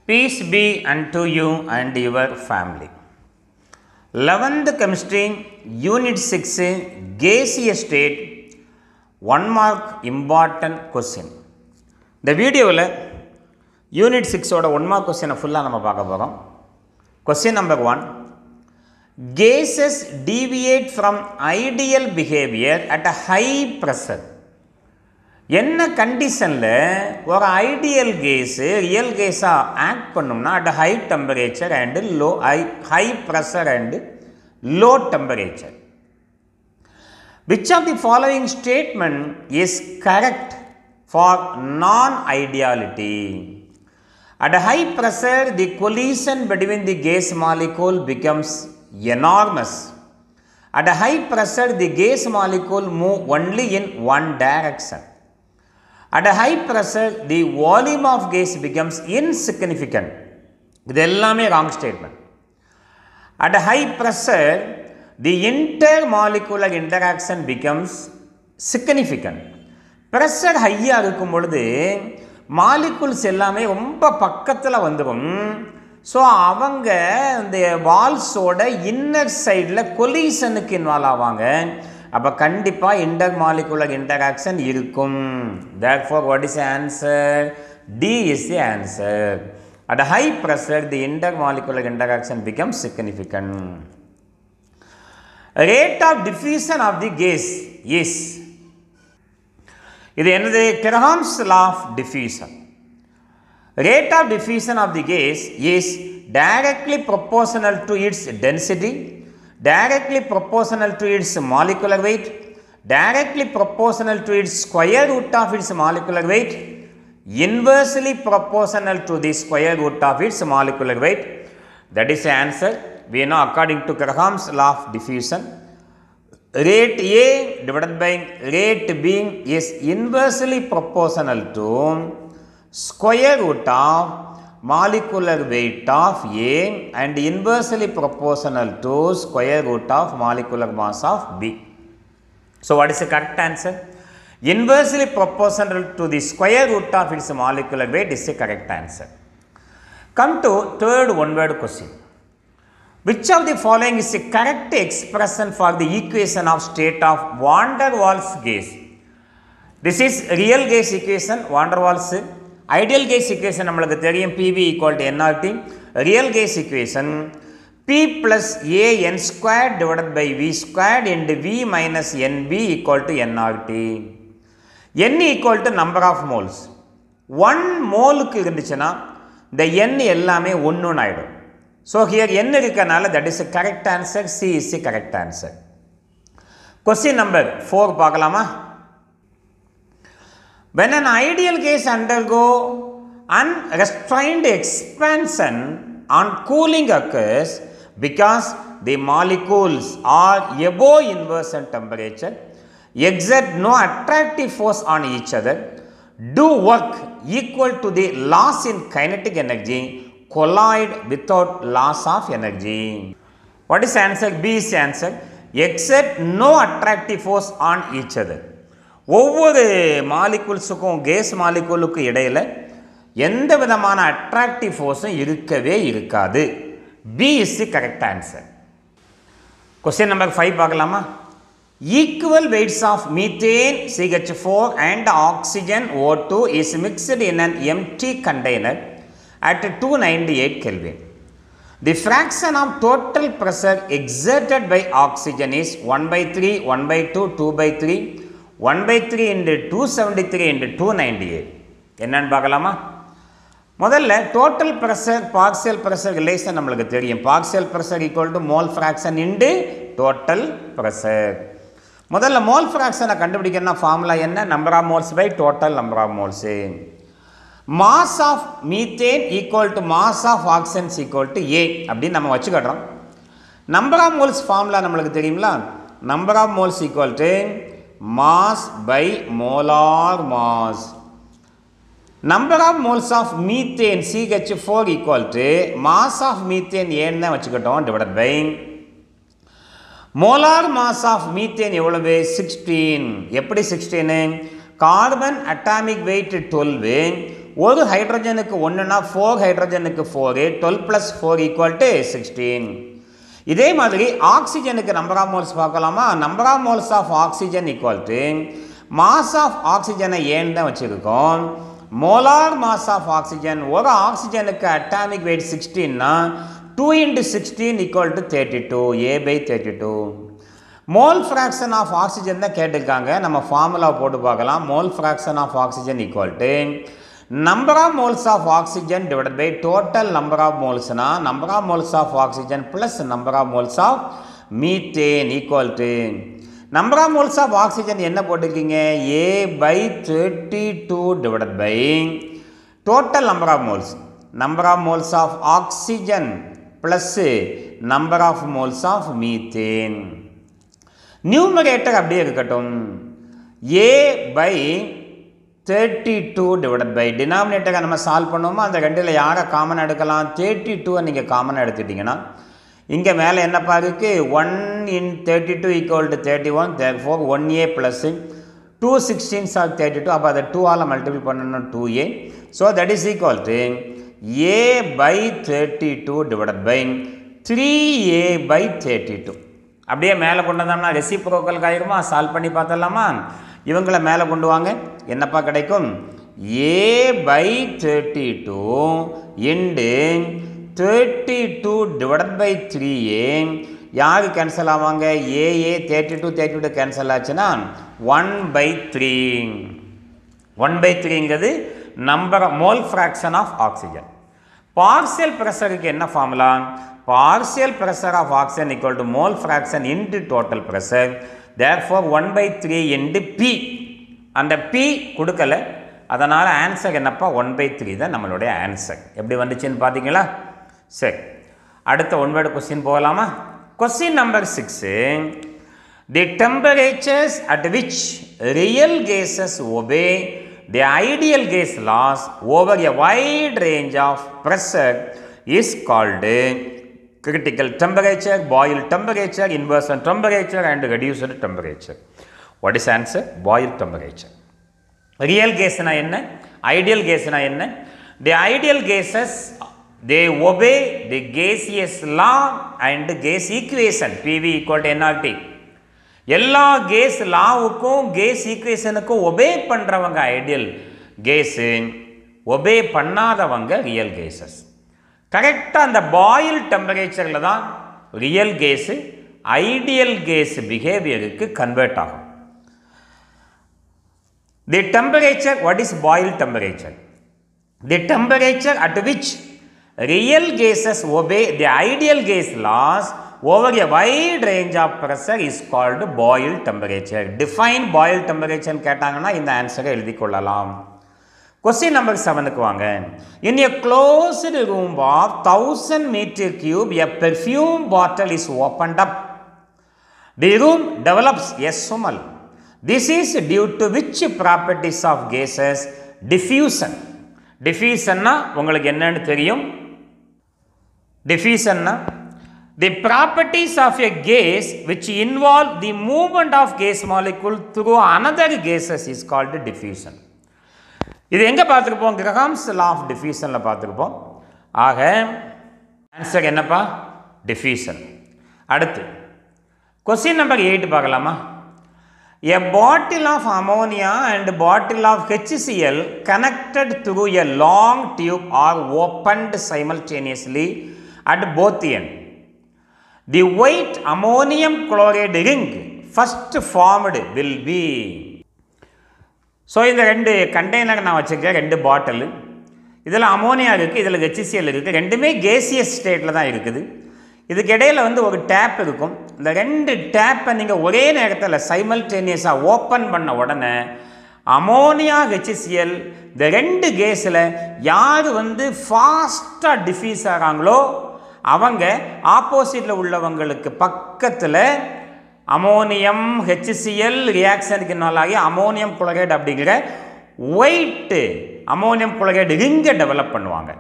Peace be unto you and your family. 11th chemistry, unit 6, gaseous state, 1 mark important question. இந்த வீடியோவில் unit 6ஓட 1 mark question ஃபுல்லாக நம்ம பார்க்க போகிறோம். Question number 1. Gases deviate from ideal behavior at a high pressure. என்ன கண்டிஷனில் ஒரு ideal gas real கேஸாக ஆக்ட் பண்ணோம்னா at high temperature and high pressure and low temperature. Which of the following statement is correct for non ideality? At a high pressure, the collision between the gas molecule becomes enormous. At a high pressure, the gas molecule move only in one direction. At a high pressure, the volume of gas becomes insignificant. இது எல்லாமே wrong statement. At a high pressure, the intermolecular interaction becomes significant. Pressure high-ஆக இருக்கும் பொழுது molecules எல்லாமே ரொம்ப பக்கத்தில் வந்துடும். So அவங்க இந்த வால்ஸோட இன்னர் சைடில் கொலிஷனுக்கு இன்வால்வ் ஆவாங்க. அப்போ கண்டிப்பாக இன்டர்மாலிகுலர் இன்டராக்ஷன் இருக்கும். therefore what is the answer? D is the answer. At a high pressure, the intermolecular interaction becomes significant. Rate of diffusion of the gas is, இது என்னது? Graham's law of diffusion. Rate of diffusion of the gas is directly proportional to its density, directly proportional to its molecular weight, directly proportional to its square root of its molecular weight, inversely proportional to the square root of its molecular weight. That is the answer. We know according to Graham's law of diffusion, rate A divided by rate B is inversely proportional to square root of molecular weight of A and inversely proportional to square root of molecular mass of B. So what is the correct answer? Inversely proportional to the square root of its molecular weight is the correct answer. Come to third one-word question. Which of the following is the correct expression for the equation of state of van der Waals gas? This is real gas equation, van der Waals. Ideal gas equation நம்மளுக்கு தெரியும், PV equal to nRT. Real gas equation, P plus A n squared divided by V squared into V minus NB equal to nRT. N equal to number of moles. 1 மோலுக்கு இருந்துச்சுன்னா இந்த n எல்லாமே 1 ஆயிடும். So here n இருக்கனால that is the correct answer. C is the correct answer. Question number 4 பார்க்கலாமா? When an ideal gas undergo unrestrained expansion on cooling occurs because the molecules are above inversion temperature, exert no attractive force on each other, do work equal to the loss in kinetic energy, collide without loss of energy. What is the answer? B is the answer. Exert no attractive force on each other. ஒவ்வொரு மாலிகுல்ஸுக்கும் case மாலிகுலுக்கு இடையில் எந்த விதமான attractive ஃபோர்ஸும் இருக்கவே இருக்காது. B is the correct answer. Question number 5 பார்க்கலாமா? Equal weights of methane CH4 and oxygen O2 is mixed in an empty container at 298 Kelvin. The fraction of total pressure exerted by oxygen is 1/3, 1/2, 2/3, 1/3 into 273 into 298. என்னன்னு பார்க்கலாமா? முதல்ல total pressure partial pressure relation நம்மளுக்கு தெரியும். Partial pressure equal to mole fraction into total pressure. முதல்ல mole ஃப்ராக்ஷனை கண்டுபிடிக்கணும்னா formula என்ன? Number of moles by total number of moles. Mass of methane equal to mass of oxygen equal to A அப்படின்னு நம்ம வச்சுக்கிட்டோம். Number of moles formula நம்மளுக்கு தெரியுங்களா? Number of moles equal to mass by molar mass. Number of moles of methane CH4 equal to mass of methane ஏன்னு வச்சுக்கிட்டோம் divided by molar mass of methane எவ்வளவு? 16. எப்படி 16? Carbon atomic weight 12, ஒரு ஹைட்ரஜனுக்கு 1னா 4 ஹைட்ரஜனுக்கு 4 12 + 4 = 16. இதே மாதிரி ஆக்சிஜனுக்கு number of moles பார்க்கலாமா? Number of moles of oxygen = mass of ஆக்சிஜனை ஏன்னு தான் வச்சுருக்கோம். மோலார் மாஸ் ஆஃப் ஆக்சிஜன், ஒரு ஆக்சிஜனுக்கு atomic wait 16னா 2 × 16 = 32, A/32. Mole fraction of oxygen தான் கேட்டிருக்காங்க. நம்ம ஃபார்முலா போட்டு பார்க்கலாம். Mole fraction of oxygen = number of moles of oxygen divided by total number of மோல்ஸ்னா number of moles of oxygen plus number of moles of methane = number of moles of oxygen என்ன போட்டிருக்கீங்க? A/32 divided by total number of moles, number of moles of oxygen plus number of moles of methane. Numerator அப்படியே இருக்கட்டும். A/32 divided by டினாமினேட்டரை நம்ம solve பண்ணுவோமா? அந்த ரெண்டில் யாரை common எடுக்கலாம்? 32 நீங்கள் காமனாக எடுத்துட்டிங்கன்னா இங்கே மேலே என்னப்பா இருக்குது? 1 × 32 = 31. therefore 1A + 2 16s are 32. அப்போ அதை 2ஆல் மல்டிபிள் பண்ணணும், 2A. So that is equal to A/32 divided by 3A/32. அப்படியே மேலே கொண்டு வந்தோம்னா ரெசிப்ரோக்கல் ஆகிருமா? சால்வ் பண்ணி பார்த்தலாமா? இவங்களை மேலே கொண்டு வாங்க. என்னப்பா கிடைக்கும்? A/32 × 32 divided by 3A. யார் கேன்சல் ஆவாங்க? AA 32 கேன்சல் ஆச்சுன்னா 1/3. 1/3ங்கிறது number mole fraction of oxygen. Partial ப்ரெஷருக்கு என்ன formula? Partial pressure of oxygen = mole fraction × total pressure. therefore 1/3 × P. அந்த P கொடுக்கல, அதனால் ஆன்சர் என்னப்பா? 1/3 தான் நம்மளுடைய ஆன்சர். எப்படி வந்துச்சுன்னு பார்த்தீங்களா? சரி, அடுத்த ஒன்வேர்டு கொஸ்டின் போகலாமா? Question number 6. The temperatures at which real gases obey the ideal gas laws over a wide range of pressure is called critical temperature, boil temperature, inversion temperature and reduced temperature. What is answer? Boil temperature. Real gas na enna? Ideal gas na enna? The ideal gases, they obey the gaseous law and gas equation. PV = nRT. எல்லா case லாவுக்கும் case ஈக்குவேஷனுக்கும் obey பண்ணுறவங்க ideal case, obey பண்ணாதவங்க real gases. கரெக்டாக அந்த boil டெம்பரேச்சரில் தான் real case ideal case பிஹேவியருக்கு convert ஆகும். தி temperature, what is boil temperature? The temperature at which real gases obey the ideal case loss over a wide range of pressure is called boil temperature. Define boil temperature கேட்டாங்கன்னா இந்த ஆன்சரை எழுதி கொள்ளலாம். Question number 7க்கு வாங்க. In a closed room of 1000 m3, a perfume bottle is opened up. The room develops a smell. This is due to which properties of gases? Diffusion. Diffusionனா உங்களுக்கு என்னன்னு தெரியும்? Diffusionனா the properties of a gas which involve the movement of gas molecule through another gases is called diffusion. இது எங்க பார்த்திருப்போம்? Grams law of டிஃப்யூஷன்ல பார்த்திருப்போம். ஆக answer என்னப்பா? Diffusion. அடுத்து क्वेश्चन நம்பர் 8 பார்க்கலாமா? A bottle of ammonia and bottle of HCl connected through a long tube are opened simultaneously at both ends. The white ammonium chloride ring first formed will be. So இந்த ரெண்டு container நான் வச்சுருக்கேன், ரெண்டு பாட்டில். இதில் ammonia இருக்குது, இதில் HCl இருக்குது. ரெண்டுமே கேசியஸ் ஸ்டேட்டில் தான் இருக்குது. இதுக்கு இடையில் வந்து ஒரு டேப் இருக்கும். இந்த ரெண்டு டேப்பை நீங்கள் ஒரே நேரத்தில் சைமல்டேனியஸாக ஓப்பன் பண்ண உடனே அமோனியா HCl இந்த ரெண்டு கேஸில் யார் வந்து ஃபாஸ்ட்டாக டிஃப்யூஸ் ஆகிறாங்களோ அவங்க ஆப்போசிட்டில் உள்ளவங்களுக்கு பக்கத்தில் அமோனியம் HCl ரியாக்ஷனுக்கு நாளாகி அமோனியம் குளோரைடு அப்படிங்கிற ஒயிட்டு அமோனியம் குளோரைடு ரிங்கை டெவலப் பண்ணுவாங்க.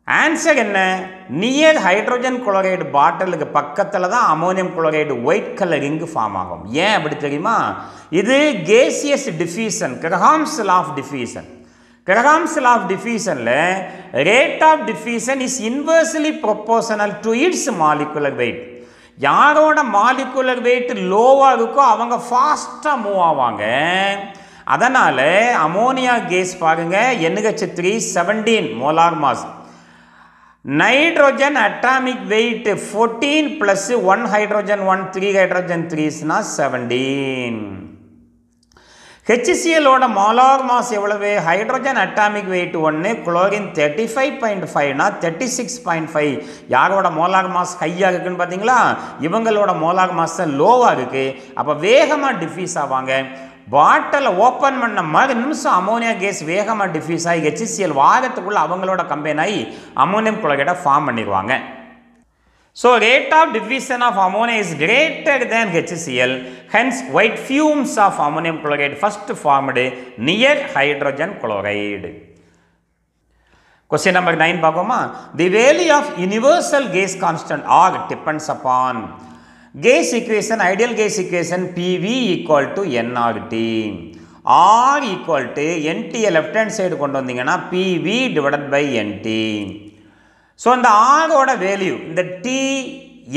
ஆன்சர் என்ன? நியர் ஹைட்ரோஜன் குளோரைடு பாட்டிலுக்கு பக்கத்தில் தான் ammonium chloride white colour ring form ஆகும். ஏன் அப்படி தெரியுமா? இது gaseous diffusion, Graham's law of diffusion. Graham's law of diffusion rate of diffusion is inversely proportional to its molecular weight. யாரோட molecular weight லோவா இருக்கோ அவங்க ஃபாஸ்டா மூவ் ஆவாங்க. அதனால அமோனியா கேஸ் பாருங்க NH3 17 molar mass. Nitrogen atomic weight 14 plus 1 hydrogen 1 3 hydrogen 3 is 17. HCl ஓட molar mass எவ்வளவு? ஹைட்ரோஜன் அட்டாமிக் வெயிட் 1, குளோரின் 35.5 னா 36.5. யாரோட மோலார் மாஸ் ஹையா இருக்குன்னு பாத்தீங்களா? இவங்களோட மோலார் மாஸ் லோவா இருக்கு. அப்ப வேகமா டிஃப்யூஸ் ஆவாங்க. பாட்டில் ஓப்பன் பண்ண மாதிரி நிமிஷம் அமோனியா கேஸ் வேகமா டிஃப்யூஸ் ஆகி HCl வாரத்துக்குள்ள அவங்களோட கம்பைன் ஆகி அமோனியம் குளோரைடை ஃபார்ம் பண்ணிடுவாங்க. So, rate of diffusion of ammonia is greater than HCl, hence white fumes of ammonium chloride first formed near hydrogen chloride. Question number 9 பார்ப்போமா? The value of universal gas constant R depends upon gas equation, ideal gas equation PV equal to nRT. R equal to NT left hand side கொண்டு வந்தீங்கன்னா PV divided by NT. So இந்த ஆரோட value இந்த T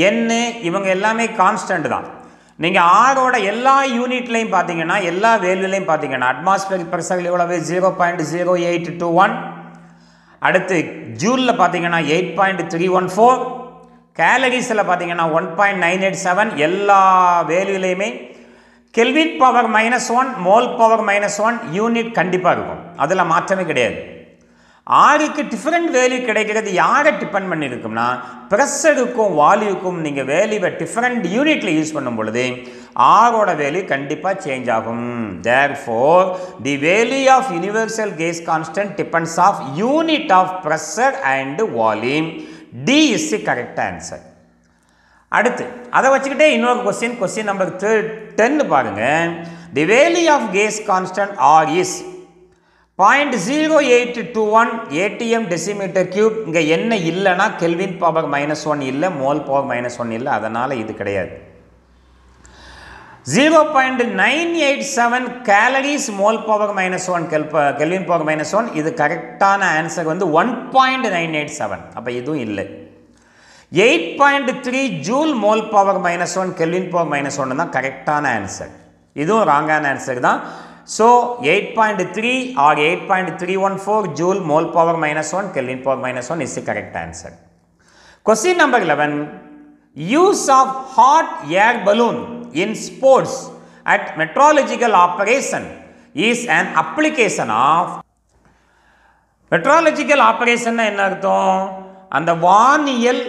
N இவங்க எல்லாமே constant தான். நீங்கள் ஆரோட எல்லா யூனிட்லையும் பார்த்தீங்கன்னா எல்லா வேல்யூலையும் பார்த்தீங்கன்னா அட்மாஸ்பியரிக் ப்ரெஷர் எவ்வளவு 0.0821, அடுத்து ஜூலில் பார்த்தீங்கன்னா 8.314, கேலரிஸில் பார்த்தீங்கன்னா 1.987, எல்லா வேல்யூலையுமே kelvin power -1 mole power -1 unit கண்டிப்பாக இருக்கும். அதில் மாற்றமே கிடையாது. ஆருக்கு டிஃப்ரெண்ட் வேல்யூ கிடைக்கிறது யாரை டிபெண்ட் பண்ணியிருக்கும்னா ப்ரெஷருக்கும் வால்யூக்கும் நீங்கள் வேல்யூவை டிஃப்ரெண்ட் யூனிட்டில் யூஸ் பண்ணும் பொழுது ஆரோட வேல்யூ கண்டிப்பாக சேஞ்ச் ஆகும். Therefore the value of universal gas constant depends of unit of pressure and volume. D is the correct answer. அடுத்து அதை வச்சுக்கிட்டே இன்னொரு கொஸ்டின் நம்பர் 10 பாருங்க. The value of gas constant R is 0.0821 atm decimetre cube. இங்கே என்ன இல்லைன்னா kelvin power -1 இல்லை, mole power -1 இல்லை, அதனால் இது கிடையாது. 0.987 calories mole power -1 kelvin power -1. இது கரெக்டான ஆன்சர் வந்து 1.987. அப்போ இதுவும் இல்லை. 8.3 joule mole power -1 kelvin power -1 தான் கரெக்டான ஆன்சர். இதுவும் ராங்கான ஆன்சர் தான். So 8.3 or 8.314 joule mole power -1 Kelvin power -1 is the correct answer. Question number 11. Use of hot air balloon in sports at meteorological operation is an application of meteorological operation. என்ன அர்த்தம்? அந்த வானியல்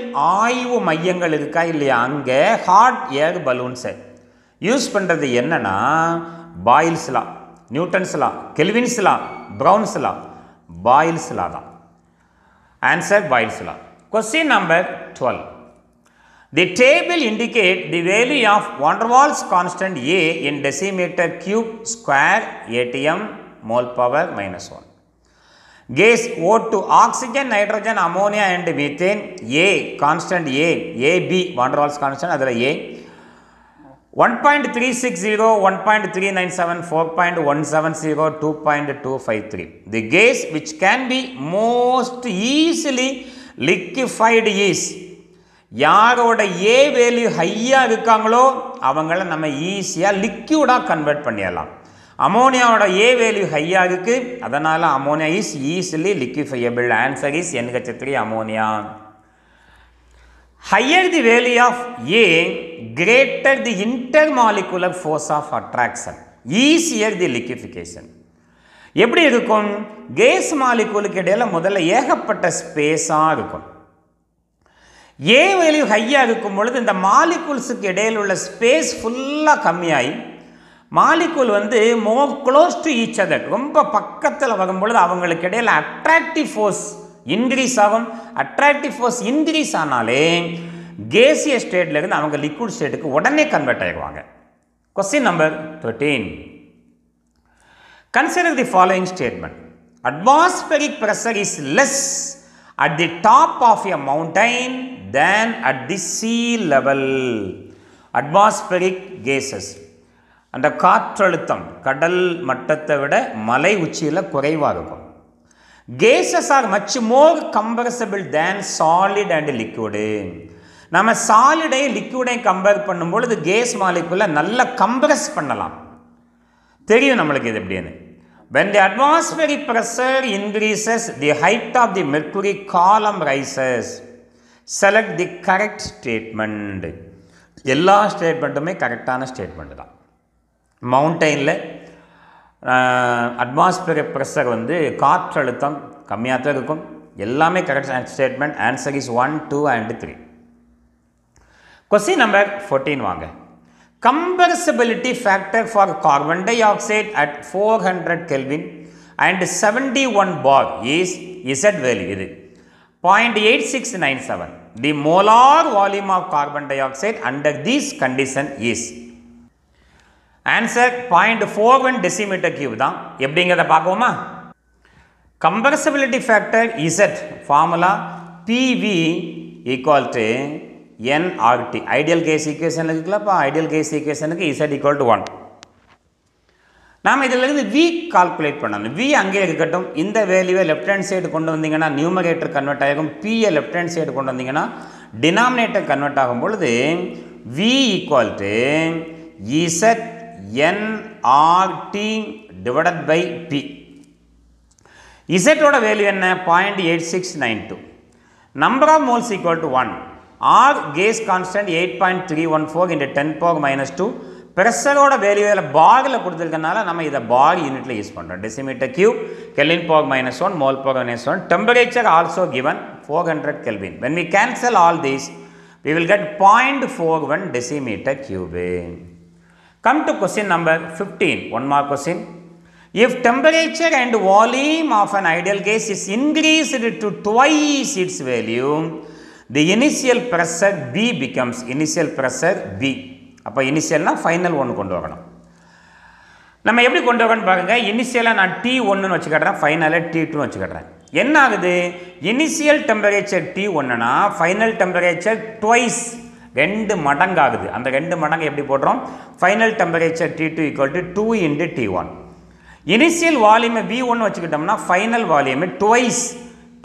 ஆய்வு மையங்கள் இருக்கா இல்லையா, அங்கே ஹாட் ஏர் பலூன்ஸை யூஸ் பண்ணுறது என்னன்னா Boyle's law, Newton's law, Kelvin's law, Brown's law, Boyle's law தான் answer. Boyle's law. Question number 12. The table indicate the value of van der Waals constant A in decimeter cube square atm mole power -1. Gas O2, oxygen, nitrogen, ammonia and methane. A constant A B van der Waals constant, அதில் A 1.360, 1.397, 4.170, 2.253. The gas which can be most easily liquefied is, யாரோட A value ஹையாக இருக்காங்களோ அவங்கள நம்ம ஈஸியாக லிக்யூடாக convert பண்ணிடலாம். அமோனியாவோட A value ஹையாக இருக்குது, அதனால் ammonia is easily liquefiable. Answer is NH3 ammonia. Higher the value of A, greater the intermolecular force of attraction, easier the liquefaction. எப்படி இருக்கும்? கேஸ் மாலிகூலுக்கு இடையில முதல்ல ஏகப்பட்ட ஸ்பேஸாக இருக்கும். A வேல்யூ ஹையாக இருக்கும் பொழுது இந்த மாலிகூல்ஸுக்கு இடையில் உள்ள ஸ்பேஸ் ஃபுல்லாக கம்மியாகி மாலிகூல் வந்து more close to each other, ரொம்ப பக்கத்தில் வரும்பொழுது அவங்களுக்கு இடையில் அட்ராக்டிவ் ஃபோர்ஸ் இன்க்ரீஸ் ஆகும். அட்ராக்டிவ் ஃபோர்ஸ் இன்க்ரீஸ் ஆனாலே கேசிய ஸ்டேட்லேருந்து அவங்க லிக்விட் ஸ்டேட்டுக்கு உடனே கன்வெர்ட் ஆகிடுவாங்க. Question number 13. Consider the following statement. Atmospheric pressure is less at the top of a mountain than at the sea level. Atmospheric gases, அந்த காற்றழுத்தம் கடல் மட்டத்தை விட மலை உச்சியில் குறைவாக இருக்கும். Gases are much more compressible than solid and liquid. நம்ம சாலிடை லிக்விடை கம்பேர் பண்ணும்பொழுது கேஸ் மாலிகுலை நல்லா கம்ப்ரஸ் பண்ணலாம். தெரியும் நம்மளுக்கு இது எப்படின்னு. When the atmospheric pressure increases, the height of the mercury column rises. Select the correct statement. எல்லா ஸ்டேட்மெண்ட்டுமே கரெக்டான ஸ்டேட்மெண்ட் தான். மவுண்டெயினில் அட்மாஸ்பியரிக் ப்ரெஷர் வந்து காற்றழுத்தம் கம்மியாக தான் இருக்கும். எல்லாமே correct statement. Answer is 1, 2 and 3. Question number 14 வாங்க. Compressibility factor for carbon dioxide at 400 Kelvin and 71 bar is Z value இது 0.8697. The molar volume of carbon dioxide under this condition is answer 0.41 decimeter cube தான். எப்படிங்கிறத பார்ப்போமா? Compressibility factor Z formula PV equal to nRT. Ideal case equation இருக்குல்லப்பா, ideal case ஈக்குவேஷனுக்கு Z equal to 1. நாம் இதிலிருந்து V calculate பண்ணணும். V அங்கே இருக்கட்டும். இந்த வேல்யூவை லெஃப்ட் ஹேண்ட் சைடு கொண்டு வந்தீங்கன்னா நியூமரேட்டர் கன்வெர்ட் ஆகும். P லெஃப்ட் ஹேண்ட் சைடு கொண்டு வந்தீங்கன்னா டினாமினேட்டர் கன்வெர்ட் ஆகும் பொழுது V equal to Z nRT divided by P. Z ஓட வேல்யூ என்ன? 0.8692. Number of moles equal to 1. R gas constant 8.314 into 10 power minus 2. பிரஷரோட வேல்யூவில் பாரில் கொடுத்துருக்கனால நம்ம இதை பார் யூனிட்டில் யூஸ் பண்ணுறோம். Decimetre cube, kelvin power minus 1, mole power minus 1. Temperature also given 400 Kelvin. When we cancel all these, we will get 0.41 decimeter cube. Come to question number 15. One more question. If temperature and volume of an ideal gas is increased to twice its value, the initial pressure B becomes initial pressure B. அப்போ இனிஷியல்னா final ஒன்று கொண்டு வரணும். நம்ம எப்படி கொண்டு வரணும்னு பாருங்க. இனிஷியலாக நான் T1ன்னு வச்சுக்கிறேன், ஃபைனலாக T2ன்னு வச்சுக்கிறேன். என்ன ஆகுது? Initial temperature T1னா final temperature twice 2 மடங்கு ஆகுது. அந்த 2 மடங்கு எப்படி போடுறோம்? Final temperature T2 equal to 2 into T1. Initial வால்யூமை V1 வச்சுக்கிட்டோம்னா ஃபைனல் வால்யூமை ட்வைஸ்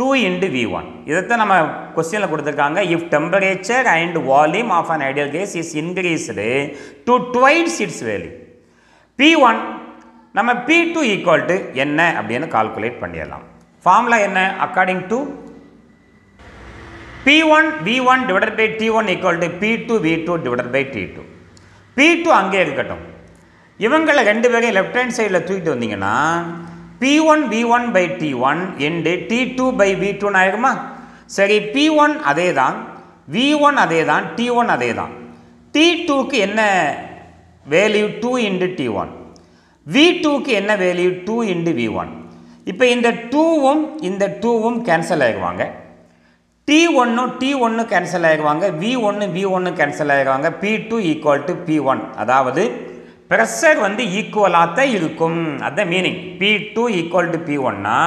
2 into V1. இதைத்தான் நம்ம கொஸ்டினில் கொடுத்துருக்காங்க. If temperature and volume of an ideal gas is increased to twice its value P1, நம்ம P2 ஈக்குவல் டு என்ன அப்படின்னு கால்குலேட் பண்ணிடலாம். ஃபார்முலா என்ன? According to P1 V1 divided by T1 equal to P2 V2 divided by T2. P2 அங்கே இருக்கட்டும். இவங்களை 2 பேரையும் left hand சைடில் தூக்கிட்டு வந்தீங்கன்னா P1 V1 by T1 into T2 by V2 ஆயிருமா? சரி, P1 அதே தான், V1 அதே தான், T1 அதே தான். T2க்கு என்ன வேல்யூ? 2 into T1. V2க்கு என்ன வேல்யூ? 2 into V1. இப்போ இந்த 2வும் இந்த 2வும் கேன்சல் ஆகிடுவாங்க. T1 கேன்சல் ஆகிடுவாங்க. V1 கேன்சல் ஆகிடுவாங்க. P2 equal to P1. அதாவது பிரஷர் வந்து ஈக்குவலாக தான் இருக்கும். அதுதான் meaning. P2 equal to P1னா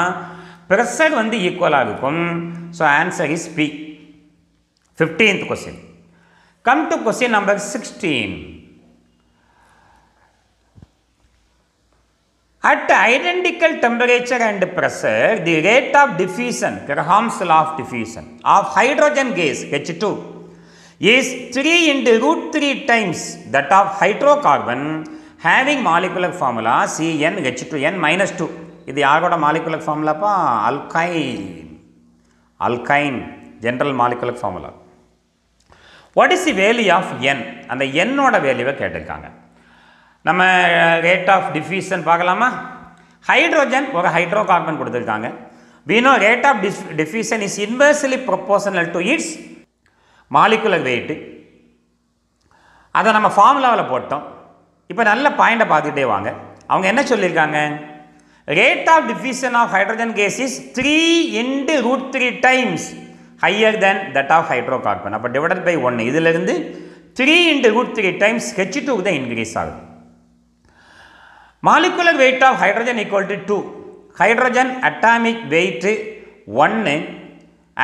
pressure வந்து ஈக்குவலாக இருக்கும். So answer is P. 15th question. Come to question number 16. At identical temperature and pressure, the rate of diffusion, Graham's law of diffusion, of hydrogen gas H2 is 3 into root 3 times that of hydrocarbon having molecular formula CnH2n minus 2. இது யாரோட molecular formula பா? alkyne general molecular formula. What is the value of n? அந்த n ஓட வேல்யூவை கேட்டிருக்காங்க. நம்ம rate of diffusion பார்க்கலாமா? Hydrogen ஒரு ஹைட்ரோகார்பன் கொடுத்துருக்காங்க. We know rate of diffusion is inversely proportional to its molecular weight. அதை நம்ம ஃபார்முலாவில் போட்டோம். இப்போ நல்ல பாயிண்டை பார்த்துட்டே வாங்க. அவங்க என்ன சொல்லியிருக்காங்க? Rate of diffusion of hydrogen gas is 3 into root 3 times higher than that of hydrocarbon. அப்போ டிவைடட் பை 1. இதிலிருந்து 3 into root 3 times H2 தான் இன்க்ரீஸ் ஆகுது. Molecular weight of hydrogen equal to 2. Hydrogen atomic weight 1,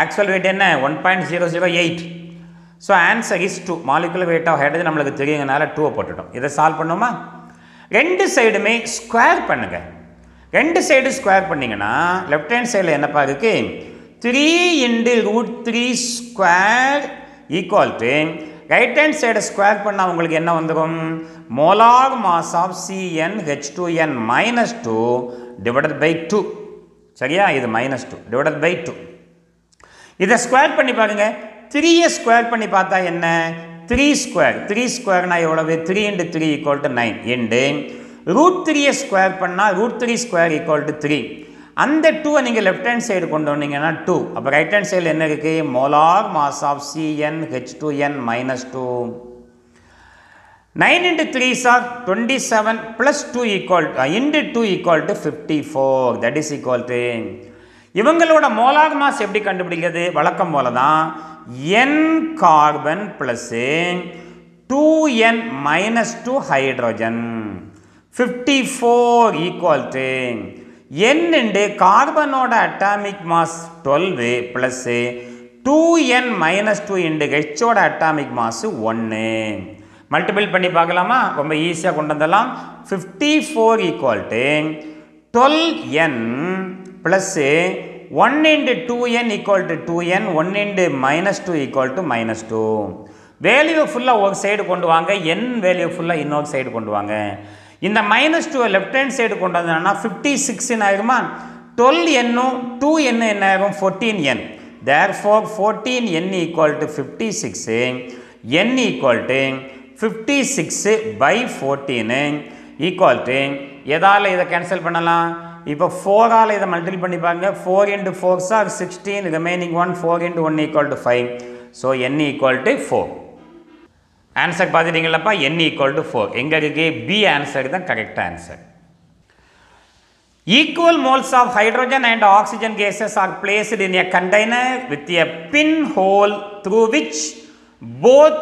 actual weight என்ன? 1.008. So answer is 2. Molecular weight of hydrogen நம்மளுக்கு தெரியுங்கனால 2 போட்டுட்டோம். இதை solve பண்ணுமா? 2 சைடுமே ஸ்கொயர் பண்ணுங்க. ரெண்டு சைடு ஸ்கொயர் பண்ணிங்கன்னா லெஃப்ட் ஹேண்ட் சைடில் என்னப்பா இருக்கு 3 into √3 square equal to right hand சைடை ஸ்கொயர் பண்ணால் உங்களுக்கு என்ன வந்துடும் molar mass of CnH2n -2 divided by 2. சரியா, இது -2 டிவைடட் பை 2. இதை ஸ்கொயர் பண்ணி பாருங்க. 3 ஸ்கொயர் பண்ணி பார்த்தா என்ன 3 ஸ்கொயர்னா எவ்வளவு 3 into 3 ஈக்குவல் டு 9 என்று √3 ஸ்கொயர் பண்ணால் √3 ஸ்கொயர் ஈக்குவல் டு 3. அந்த 2 நீங்கள் லெஃப்ட் ஹேண்ட் சைடு கொண்டு வந்தீங்கன்னா 2. அப்போ ரைட் ஹேண்ட் சைடில் என்ன இருக்கு molar mass of CnH2n -2. 9 into 3 are 27 plus 2 equal into 2 equal to 54. That is equal to இவங்களோட மோலார் மாஸ் எப்படி கண்டுபிடிக்கிறது வழக்கம் போல தான் n carbon plus 2n -2 hydrogen 54 equal to n into கார்பனோட atomic mass 12 plus 2n -2 into H ஓட atomic mass 1. Multiple பண்ணி பார்க்கலாமா, ரொம்ப ஈஸியாக கொண்டு வந்துடலாம். 54 equal to 12n plus 1 into 2n equal to 2n, 1 into -2 equal to -2. Value ஃபுல்லாக ஒரு side கொண்டு வாங்க, n வேல்யூ ஃபுல்லாக இன்னொரு சைடு கொண்டு வாங்க. இந்த -2 லெஃப்ட் ஹேண்ட் சைடு கொண்டு வந்தோம்னா 56 ஆயிருமா, 12n 2n என்ன ஆகும் 14n. therefore 14n equal to 56, n equal to 56 by 14 equal to எதால இதை கேன்சல் பண்ணலாம், இப்போ 4 ஆல் இதை மல்டிபிள் பண்ணி பாருங்க. 4 into 4 are 16, remaining 1 4 into 1 equal to 5. so n equal to 4. Answer பார்த்துட்டீங்களப்பா, n equal to 4. எங்க இருக்கு B ஆன்சர் தான் correct answer. Equal moles of hydrogen and oxygen gases are placed in a container with a pinhole through which both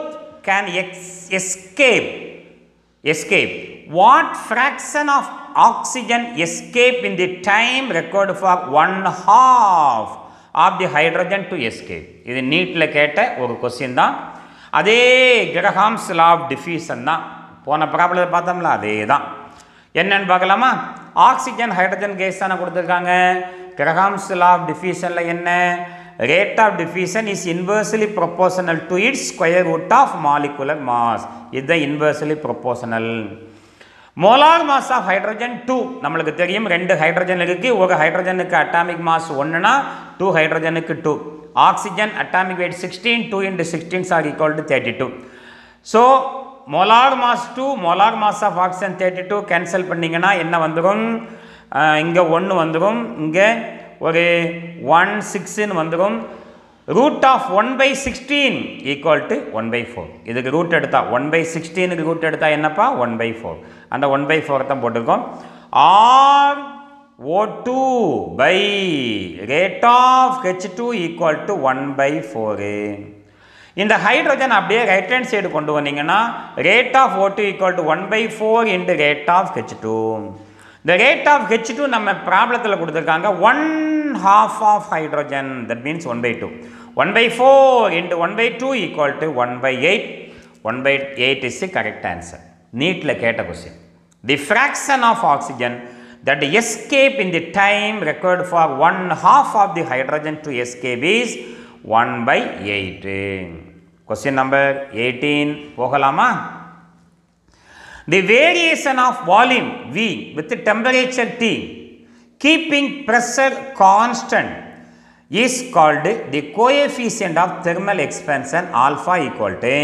can escape. What fraction of oxygen escape in the time required for 1/2 of the hydrogen to escape? இது நீட்ல கேட்ட ஒரு question தான். அதே grams law of diffusion தான், போன ப்ராப்ளத்தை பார்த்தோம்ல அதே தான். என்னன்னு பார்க்கலாமா, ஆக்சிஜன் ஹைட்ரஜன் கேஸ் தானே கொடுத்துருக்காங்க. கிரஹாம்ஸ் லா ஆஃப் டிஃப்யூஷனில் என்ன, rate of diffusion is inversely proportional to it's square root of molecular mass. இதுதான் inversely proportional. Molar mass of hydrogen 2 நம்மளுக்கு தெரியும், 2 ஹைட்ரஜன் இருக்குது. ஒரு ஹைட்ரஜனுக்கு atomic mass 1னா 2 ஹைட்ரஜனுக்கு 2. Oxygen atomic wait 16, 2 into 16 are equal to 32. So molar mass 2, molar mass of oxygen 32 cancel பண்ணிங்கன்னா என்ன வந்துடும், இங்கே 1 வந்துடும், இங்கே ஒரு 1 வந்துடும். Root of 1/16 equal to 1/4. இதுக்கு ரூட் எடுத்தால் 1/16க்கு ரூட் எடுத்தால் என்னப்பா 1/4. அந்த 1/4 தான் போட்டிருக்கோம். RO2 by rate of H2 equal to 1/4. இந்த ஹைட்ரோஜன் அப்படியே ரைட் ஹேண்ட் சைடு கொண்டு வந்தீங்கன்னா rate of O2 equal to 1/4 into rate of H2. இந்த ரேட் ஆஃப் H2 நம்ம ப்ராப்ளத்தில் கொடுத்துருக்காங்க 1/2 of hydrogen, that means 1/2. 1/4 into 1/2 equal to 1/8. 1/8 is the correct answer. நீட்ல கேட்ட question. The fraction of oxygen that escape in the time required for 1/2 of the hydrogen to escape is 1/8. Question number 18 போகலாமா. The variation of volume V with temperature T keeping pressure constant is called the coefficient of thermal expansion alpha equal to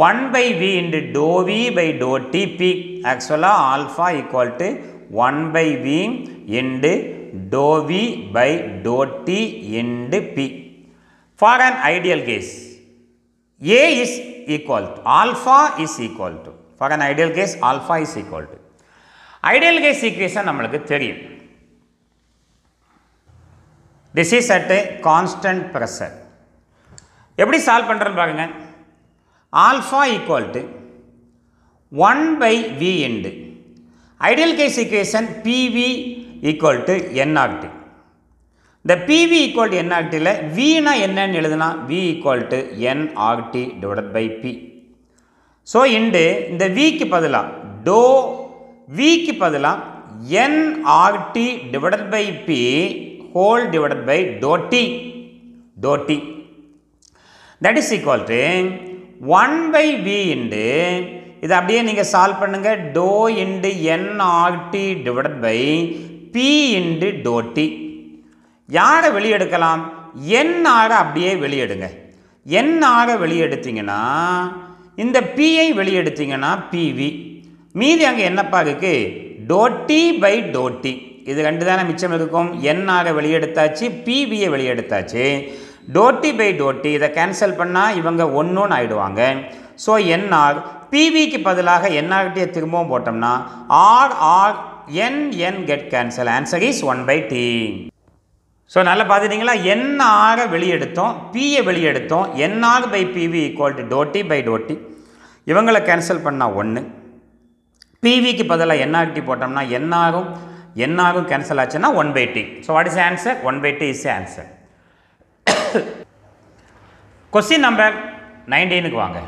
1/V into dou V by dou T P. Actually alpha equal to 1/V into dou V by dou T into P. For an ideal case, A is equal to alpha is equal to, for an ideal case alpha is equal to, ideal case equation நம்மளுக்கு தெரியும். This is at a constant pressure. எப்படி solve பண்ணுறேன்னு பாருங்க. Alpha equal to 1/V into ideal case equation PV equal to nRT. இந்த PV equal to nRTல V னா என்னன்னு எழுதுனா V equal to nRT divided by P. So இந்த V க்கு பதிலாக V க்கு பதிலாக nRT divided by P whole divided by dou T. That is equal to 1 by V into இது அப்படியே நீங்க சால்வ் பண்ணுங்க dou into nRT divided by P into dou T. யாரை வெளியே எடுக்கலாம்? nR அப்படியே வெளியே எடுங்க. nR வெளியே எடுத்தீங்கன்னா இந்த P ஐ வெளியே எடுத்தீங்கன்னா PV. மீதி அங்கே என்னப்பா இருக்கு? dou T by dou T. இது ரெண்டு தானே மிச்சம் இருக்கும். nR வெளியே எடுத்தாச்சு, PV ஐ வெளியே எடுத்தாச்சு. dou T by dou T இதை கேன்சல் பண்ணால் இவங்க ஒன்று ஆயிடுவாங்க. ஸோ nR PVக்கு பதிலாக nRT திரும்பவும் போட்டோம்னா R N get cancel. Answer is 1 by T. So நல்லா பார்த்துட்டிங்களா? nR வெளியே எடுத்தோம், P வெளியே எடுத்தோம். nR by PV equal to dou T by dou T. இவங்களை கேன்சல் பண்ணால் 1. PVக்கு பதிலாக nRT போட்டோம்னா nRம் கேன்சல் ஆச்சுன்னா 1 by T. So what is answer? 1 by T is answer. Question number 19க்கு வாங்க.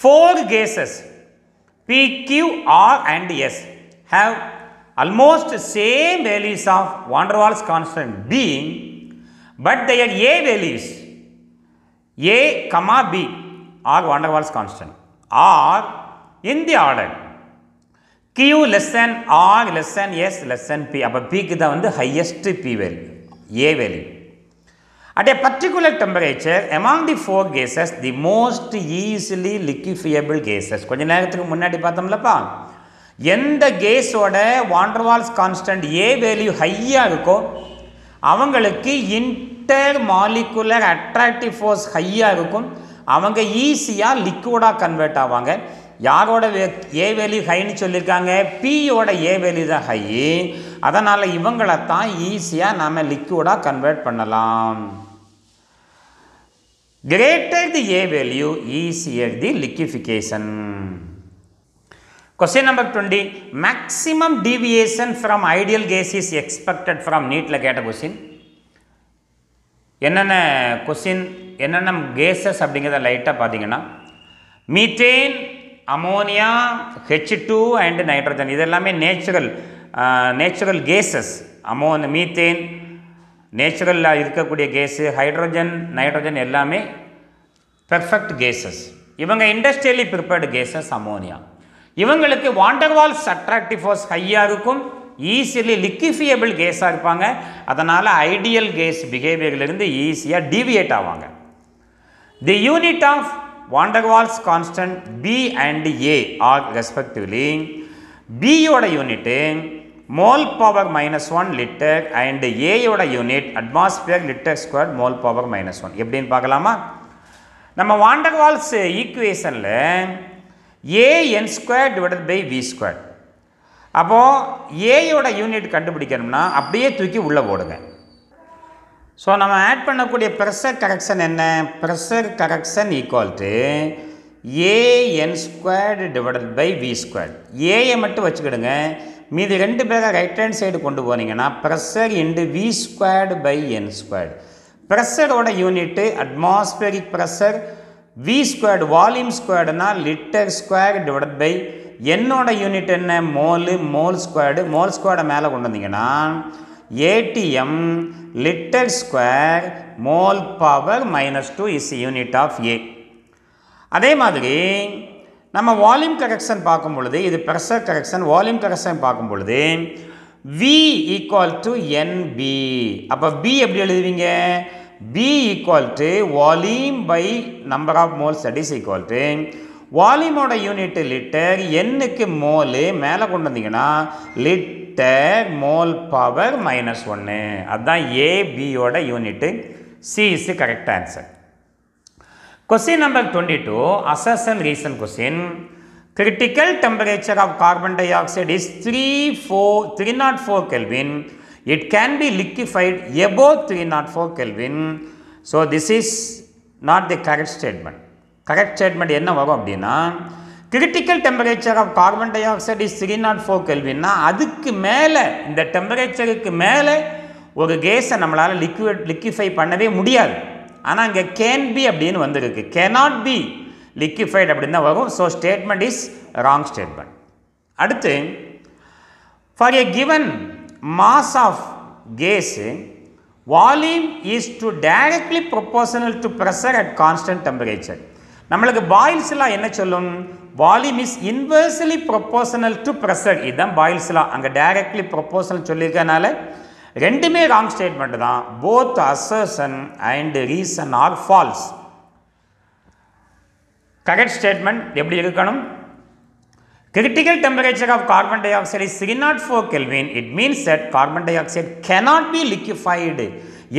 4 gases P, Q, R and S have almost same values of van der Waals constant B, but their A values A, B are van der Waals constant are in the order Q less than R less than S less than P. அப்போ P க்கு தான் வந்து highest P value, A value. At a particular temperature, among the 4 gases, the most easily liquefiable gases. கொஞ்ச நேரத்துக்கு முன்னாடி பார்த்தோம்லப்பா, எந்த கேஸோட van der Waals constant A value ஹையாக இருக்கோ அவங்களுக்கு இன்டர் மாலிகுலர் அட்ராக்டிவ் ஃபோர்ஸ் ஹையாக இருக்கும், அவங்க ஈஸியாக லிக்விடாக கன்வெர்ட் ஆவாங்க. யாரோட ஏ வேல்யூ ஹைன்னு சொல்லியிருக்காங்க? பியோட ஏ வேல்யூ தான் ஹை. அதனால் இவங்களை தான் ஈஸியாக நாம் லிக்விடாக கன்வெர்ட் பண்ணலாம். Greater the A value, easier the liquefaction. Question number 20. Maximum deviation from ideal gas is expected from நீட்டில் கேட்ட கொஸ்டின். என்னென்ன கொஸ்டின், என்னென்ன கேஸஸ் அப்படிங்கிறத லைட்டாக பார்த்தீங்கன்னா, methane, ammonia, H2 and nitrogen இது எல்லாமே நேச்சுரல் கேஸஸ். மீத்தேன் நேச்சுரலாக இருக்கக்கூடிய கேஸு, ஹைட்ரோஜன், நைட்ரோஜன் எல்லாமே பெர்ஃபெக்ட் கேஸஸ். இவங்க இண்டஸ்ட்ரியலி ப்ரிப்பேர்டு கேஸஸ் அமோனியா. இவங்களுக்கு van der Waals attractive force ஹையாக இருக்கும், ஈஸியலி லிக்விஃபியபிள் கேஸாக இருப்பாங்க. அதனால் ஐடியல் கேஸ் பிஹேவியர்லேருந்து ஈஸியாக டீவியேட் ஆவாங்க. தி unit of van der Waals constant B and A R respectively. பியோட unit mole power -1 litre and ஏயோட unit atmosphere litre square mole power -1. எப்படின்னு பார்க்கலாமா? நம்ம van der Waals ஈக்குவேஷனில் AN² டிவைடட் பை V². அப்போது ஏயோட unit கண்டுபிடிக்கணும்னா அப்படியே தூக்கி உள்ளே போடுங்க. ஸோ நம்ம ஆட் பண்ணக்கூடிய ப்ரெஷர் கரெக்ஷன் என்ன? Pressure correction equal to AN² divided by V². ஏயை மட்டும் வச்சுக்கிடுங்க, மீதி ரெண்டு பேரை ரைட் ஹேண்ட் சைடு கொண்டு போனீங்கன்னா pressure into V² by N². ப்ரெஷரோட unit atmospheric pressure, V² volume ஸ்கொயர்டுனா litre square divided by என்னோட யூனிட் என்ன? மோல் ஸ்கொயர்டை மேலே கொண்டு வந்தீங்கன்னா ATM litre square mole power -2 is unit of A. அதே மாதிரி நம்ம வால்யூம் கரெக்ஷன் பார்க்கும் பொழுது, இது ப்ரெஷர் கரெக்ஷன், வால்யூம் கரெக்ஷன் பார்க்கும் பொழுது V ஈக்குவல் டு NB. அப்போ B எப்படி எழுதுவீங்க? B equal to volume by number of moles, that is equal to வால்யூமோட unit litre, எண்ணுக்கு மோலு, மேலே கொண்டு வந்தீங்கன்னா லிட்டர் மோல் பவர் -1. அதுதான் ABயோட unit. C is correct answer. Question number 22, assertion reason question. Critical temperature of carbon dioxide is 304 Kelvin. It can be liquefied above 304 Kelvin. So this is not the correct statement. Correct statement என்ன வரும் அப்படின்னா, critical temperature of carbon dioxide is 304 Kelvin. அதுக்கு மேலே, இந்த டெம்பரேச்சருக்கு மேலே ஒரு கேஸை நம்மளால் லிக்விஃபை பண்ணவே முடியாது. ஆனால் இங்கே கேன் பி அப்படின்னு வந்துருக்கு, கேனாட் பி லிக்விஃபைட் அப்படின்னு தான் வரும். So statement is wrong statement. அடுத்து For a given mass of gas, volume is to directly proportional to pressure at constant temperature. நம்மளுக்கு பாயில்ஸ் லா என்ன சொல்லும்? Volume is inversely proportional to pressure. இதுதான் boils லா. அங்கே directly proportional சொல்லியிருக்கனால ரெண்டுமே wrong statement தான். Both assertion and reason or false. Correct statement எப்படி இருக்கணும்? Critical temperature of carbon dioxide is 304 Kelvin. It means that carbon dioxide cannot be liquefied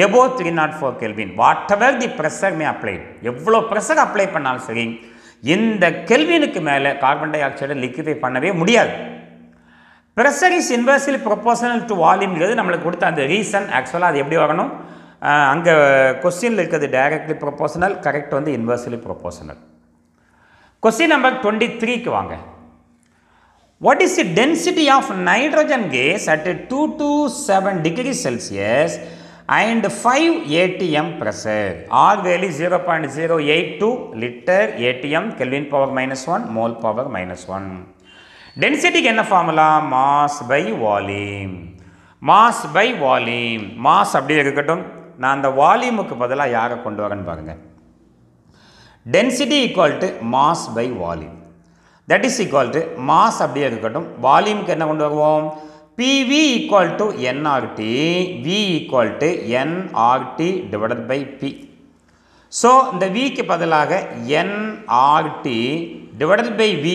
above 304 Kelvin. Whatever the pressure may apply. எவ்வளோ pressure apply பண்ணாலும் சரி, இந்த கெல்வினுக்கு மேலே carbon tie ஆக்சைடை liquefy பண்ணவே முடியாது. Pressure is inversely proportional to வால்யூம்ங்கிறது நம்மளுக்கு கொடுத்த அந்த ரீசன். ஆக்சுவலாக அது எப்படி வரணும்? அங்கே கொஸ்டினில் இருக்கிறது டைரக்ட்லி ப்ரொபோர்ஷனல், கரெக்ட் வந்து இன்வெர்ஸ்லி ப்ரொபோர்ஷனல். கொஸ்டின் நம்பர் 23க்கு வாங்க. What is the density of nitrogen gas at 227 degrees Celsius and 5 atm pressure? R value 0.082 liter atm Kelvin power minus 1 mole power minus 1. Density என்ன formula? mass by volume. mass by volume. mass அப்படியே இருக்கட்டும். நான் அந்த வால்யூமுக்கு பதிலாக யாரை கொண்டு வரேன்னு பாருங்க. density equal to mass by volume. That is equal to mass அப்படியே இருக்கட்டும். வால்யூமுக்கு என்ன கொண்டு வருவோம்? PV equal to nRT, V equal to nRT divided by P. So, இந்த Vக்கு பதிலாக nRT divided by V.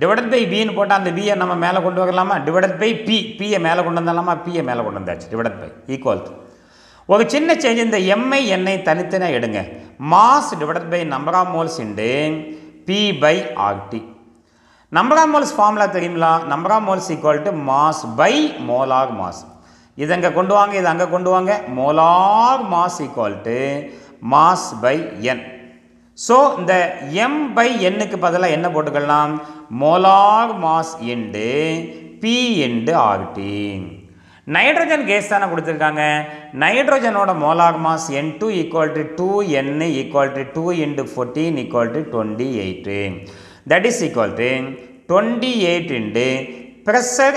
divided by V ன்னு போட்டால் அந்த V நம்ம மேலே கொண்டு வரலாமா? divided by P. P மேலே கொண்டு வந்தாலாமா? P மேலே கொண்டு வந்தாச்சு. divided by equal to. ஒரு சின்ன சேஞ்ச், இந்த MI NI தனித்தனியாக எடுங்க. mass divided by number of moles into P by RT. Number of moles formula தெரியுங்களா? number of moles equal to mass by molar mass. இது அங்கே கொண்டு வாங்க, இது அங்கே கொண்டு வாங்க. molar mass equal to mass by n. So இந்த m by nக்கு பதிலாக என்ன போட்டுக்கலாம்? molar mass into P into RT. Nitrogen gas தானே கொடுத்துருக்காங்க. நைட்ரஜனோட molar mass N2 equal to 2n equal to 2 into 14 equal to 28. That is equal to 28 into pressure.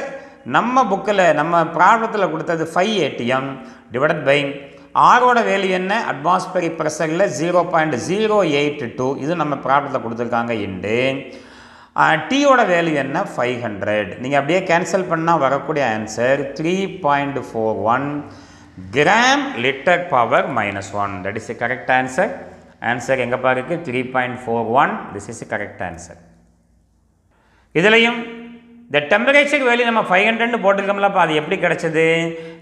நம்ம புக்கில் நம்ம ப்ராப்ளத்தில் கொடுத்தது 5 atm divided by ஆரோட வேல்யூ என்ன? அட்மாஸ்பரிக் ப்ரெஷரில் 0.082. இது நம்ம ப்ராப்ளத்தில் கொடுத்துருக்காங்க. இண்டு டீயோட வேல்யூ என்ன? 500. நீங்கள் அப்படியே கேன்சல் பண்ணால் வரக்கூடிய answer 3.41 gram litre power minus 1. That is the correct answer. Answer எங்கே பாருக்கு? 3.41. This is correct answer. இதுலையும் இந்த டெம்பரேச்சர் வேல்யூ நம்ம 500 போட்டிருக்கோம்ல, அப்போ அது எப்படி கிடச்சது?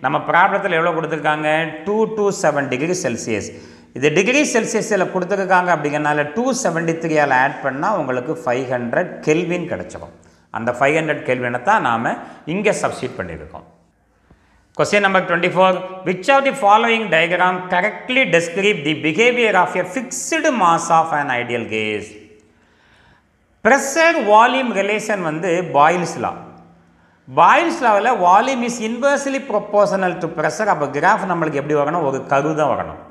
நம்ம ப்ராப்ளத்தில் எவ்வளோ கொடுத்துருக்காங்க? 227 டிகிரி செல்சியஸ். இது டிகிரி செல்சியஸில் கொடுத்துருக்காங்க. அப்படிங்கிறனால 273 ஆட் பண்ணால் உங்களுக்கு 500 கெல்வின் கிடச்சிடும். அந்த 500 கெல்வினை தான் நாம் இங்கே சப்ஸ்டிட் பண்ணியிருக்கோம். Question number 24. Which of the following diagram correctly describe the behavior of a fixed mass of an ideal gas? Pressure volume relation வந்து Boyle's law. Boyle's lawவில் volume is inversely proportional to pressure. அப்போ graph நம்மளுக்கு எப்படி வரணும்? ஒரு கரு தான் வரணும்.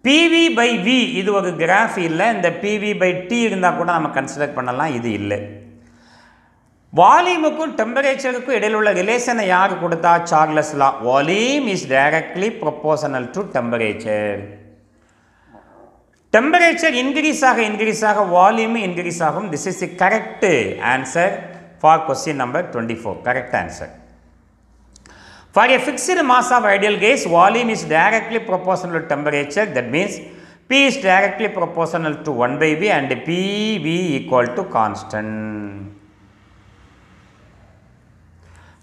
PV by V இது ஒரு கிராஃப் இல்லை. இந்த PV by T இருந்தால் கூட நம்ம கன்சிடர் பண்ணலாம். இது இல்லை. வால்யூமுக்கும் டெம்பரேச்சருக்கும் இடையில் உள்ள ரிலேஷனை யார் கொடுத்தா? Charles law. Volume is directly proportional to temperature. Temperature increase ஆக வால்யூம் இன்க்ரீஸ் ஆகும். This is the correct answer for question number 24. Correct answer. For a fixed mass of ideal gas, volume is directly proportional to temperature. That means P is directly proportional to 1 by V and PV equal to constant.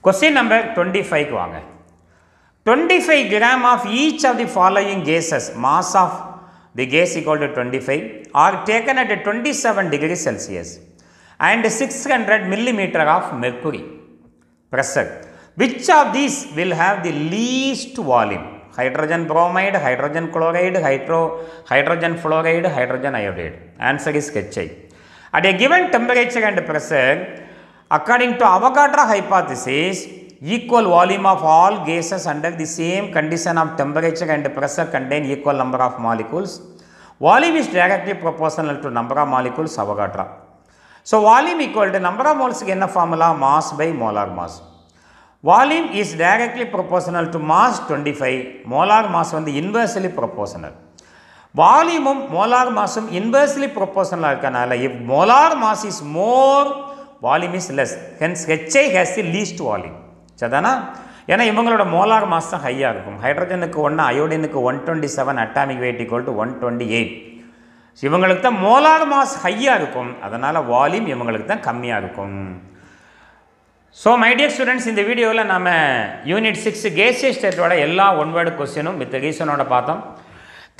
Question number 25 வாங்க. 25 gram of each of the following gases, mass of the gas equal to 25, are taken at 27 degrees Celsius and 600 millimeter of mercury pressure. Which of these will have the least volume? Hydrogen bromide, hydrogen chloride, hydrogen fluoride, hydrogen iodide. Answer is HI. At a given temperature and pressure, according to Avogadro hypothesis, equal volume of all gases under the same condition of temperature and pressure contain equal number of molecules. Volume is directly proportional to number of molecules, Avogadro. So, volume equal to number of moles என்ன formula? Mass by molar mass. Volume is directly proportional to mass 25. Molar mass வந்து inversely proportional. வால்யூமும் molar மாஸும் inversely ப்ரொபோஷனலாக இருக்கனால if molar mass is more volume is less, hence HI has the least volume. சரிதானா? ஏன்னா இவங்களோட molar mass தான் ஹையாக இருக்கும். ஹைட்ரஜனுக்கு 1, அயோடினுக்கு 127, atomic wait equal to 128. இவங்களுக்கு தான் மோலார் மாஸ் ஹையாக இருக்கும், அதனால் வால்யூம் இவங்களுக்கு தான் கம்மியாக இருக்கும். ஸோ மை டியர் ஸ்டூடெண்ட்ஸ், இந்த வீடியோவில் நம்ம யூனிட் 6 கேசியஸ் ஸ்டேட்டோட எல்லா ஒன் வேர்டு கொஸ்டினும் வித் ரீசனோட பார்த்தோம்.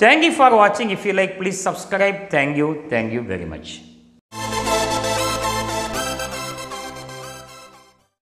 தேங்க்யூ ஃபார் வாட்சிங். If you like please subscribe. Thank you very much.